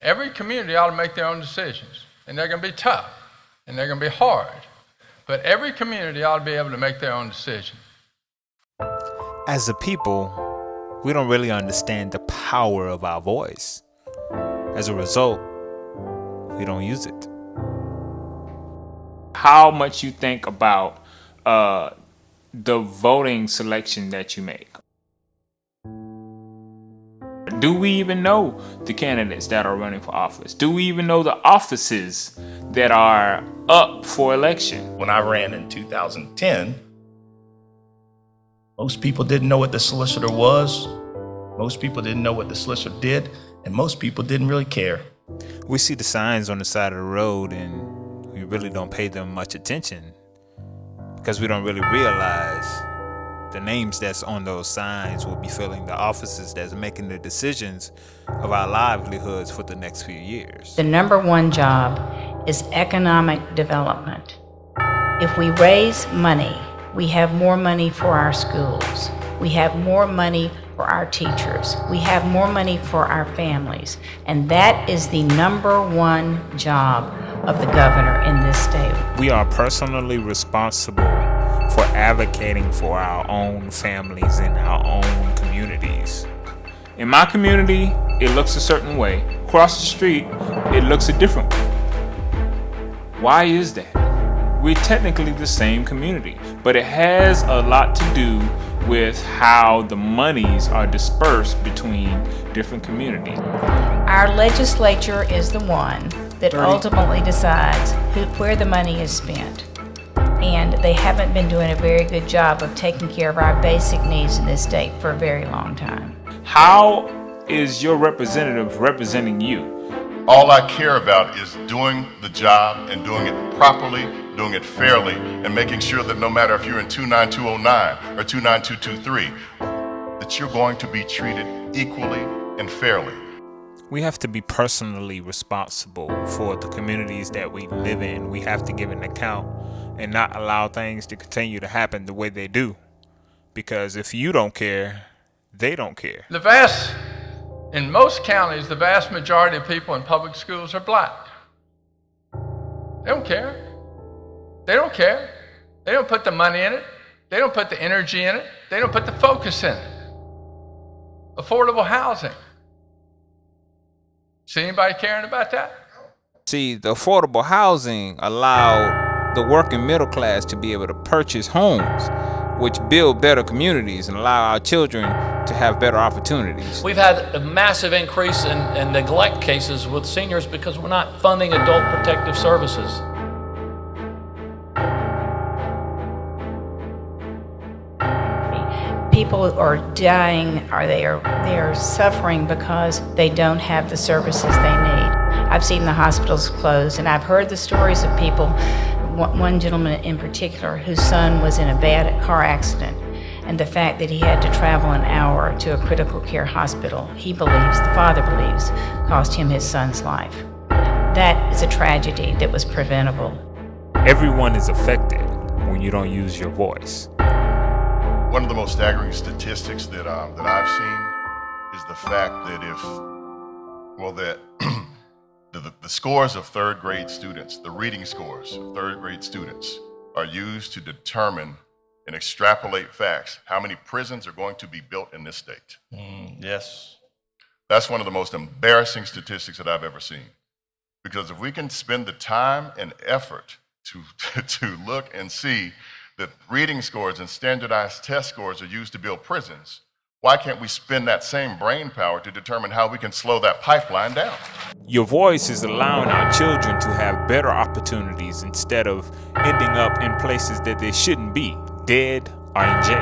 Every community ought to make their own decisions, and they're going to be tough, and they're going to be hard. But every community ought to be able to make their own decision. As a people, we don't really understand the power of our voice. As a result, we don't use it. How much you think about the voting selection that you make? Do we even know the candidates that are running for office? Do we even know the offices that are up for election? When I ran in 2010, most people didn't know what the solicitor was. Most people didn't know what the solicitor did, and most people didn't really care. We see the signs on the side of the road and we really don't pay them much attention because we don't really realize the names that's on those signs will be filling the offices that's making the decisions of our livelihoods for the next few years. The number one job is economic development. If we raise money, we have more money for our schools. We have more money for our teachers. We have more money for our families. And that is the number one job of the governor in this state. We are personally responsible for advocating for our own families and our own communities. In my community, it looks a certain way. Across the street, it looks a different way. Why is that? We're technically the same community, but it has a lot to do with how the monies are dispersed between different communities. Our legislature is the one that ultimately decides where the money is spent. And they haven't been doing a very good job of taking care of our basic needs in this state for a very long time. How is your representative representing you? All I care about is doing the job and doing it properly, doing it fairly, and making sure that no matter if you're in 29209 or 29223, that you're going to be treated equally and fairly. We have to be personally responsible for the communities that we live in. We have to give an account and not allow things to continue to happen the way they do. Because if you don't care, they don't care. In most counties, the vast majority of people in public schools are black. They don't care. They don't care. They don't put the money in it. They don't put the energy in it. They don't put the focus in it. Affordable housing. See anybody caring about that? See, the affordable housing allowed the working middle class to be able to purchase homes, which build better communities and allow our children to have better opportunities. We've had a massive increase in neglect cases with seniors because we're not funding adult protective services. People are dying, or they are suffering because they don't have the services they need. I've seen the hospitals closed, and I've heard the stories of people, one gentleman in particular, whose son was in a bad car accident, and the fact that he had to travel an hour to a critical care hospital, he believes, the father believes, cost him his son's life. That is a tragedy that was preventable. Everyone is affected when you don't use your voice. One of the most staggering statistics that I've seen is the fact that the scores of third grade students, the reading scores of third grade students, are used to determine and extrapolate facts. How many prisons are going to be built in this state? Yes. That's one of the most embarrassing statistics that I've ever seen. Because if we can spend the time and effort to look and see that reading scores and standardized test scores are used to build prisons, why can't we spend that same brain power to determine how we can slow that pipeline down? Your voice is allowing our children to have better opportunities instead of ending up in places that they shouldn't be, dead or in jail.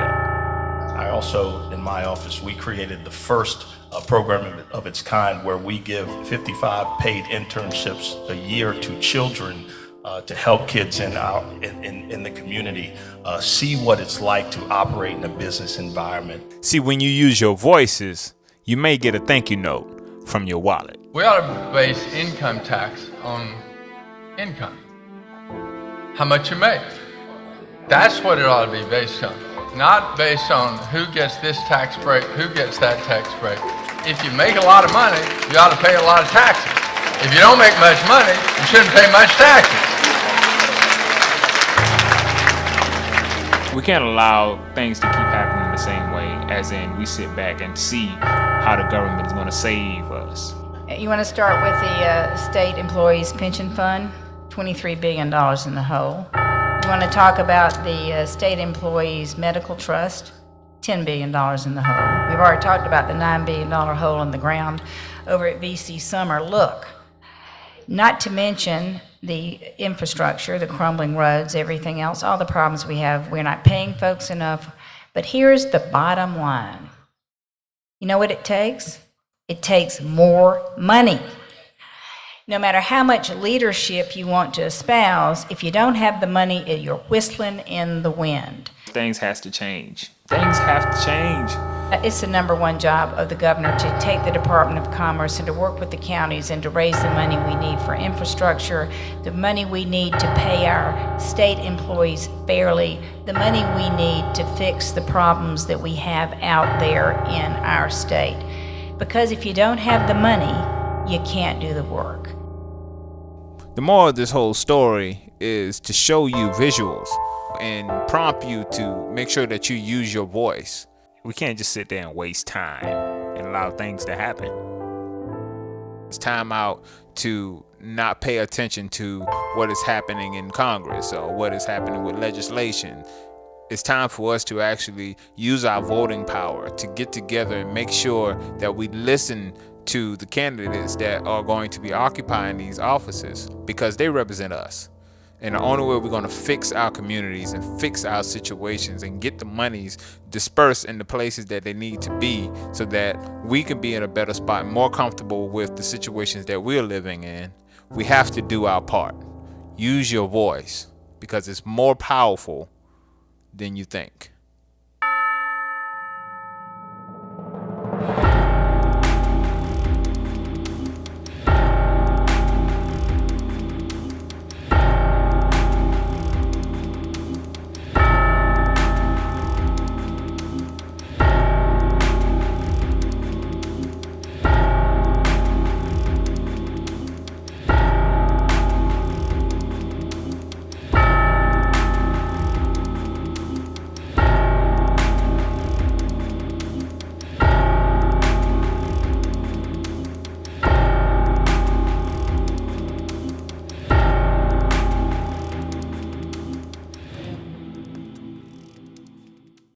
I also, in my office, we created the first program of its kind where we give 55 paid internships a year to children to help kids in the community see what it's like to operate in a business environment. See, when you use your voices, you may get a thank you note from your wallet. We ought to base income tax on income. How much you make. That's what it ought to be based on. Not based on who gets this tax break, who gets that tax break. If you make a lot of money, you ought to pay a lot of taxes. If you don't make much money, you shouldn't pay much taxes. We can't allow things to keep happening the same way, as in we sit back and see how the government is going to save us. You want to start with the State Employees Pension Fund, $23 billion in the hole. You want to talk about the State Employees Medical Trust, $10 billion in the hole. We've already talked about the $9 billion hole in the ground over at VC Summer. Look, not to mention the infrastructure, the crumbling roads, everything else, all the problems we have. We're not paying folks enough. But here's the bottom line. You know what it takes? It takes more money. No matter how much leadership you want to espouse, if you don't have the money, you're whistling in the wind. Things has to change. Things have to change. It's the number one job of the governor to take the Department of Commerce and to work with the counties and to raise the money we need for infrastructure, the money we need to pay our state employees fairly, the money we need to fix the problems that we have out there in our state. Because if you don't have the money, you can't do the work. The moral of this whole story is to show you visuals and prompt you to make sure that you use your voice. We can't just sit there and waste time and allow things to happen. It's time out to not pay attention to what is happening in Congress or what is happening with legislation. It's time for us to actually use our voting power to get together and make sure that we listen to the candidates that are going to be occupying these offices, because they represent us. And the only way we're going to fix our communities and fix our situations and get the monies dispersed in the places that they need to be, so that we can be in a better spot, more comfortable with the situations that we're living in, we have to do our part. Use your voice, because it's more powerful than you think.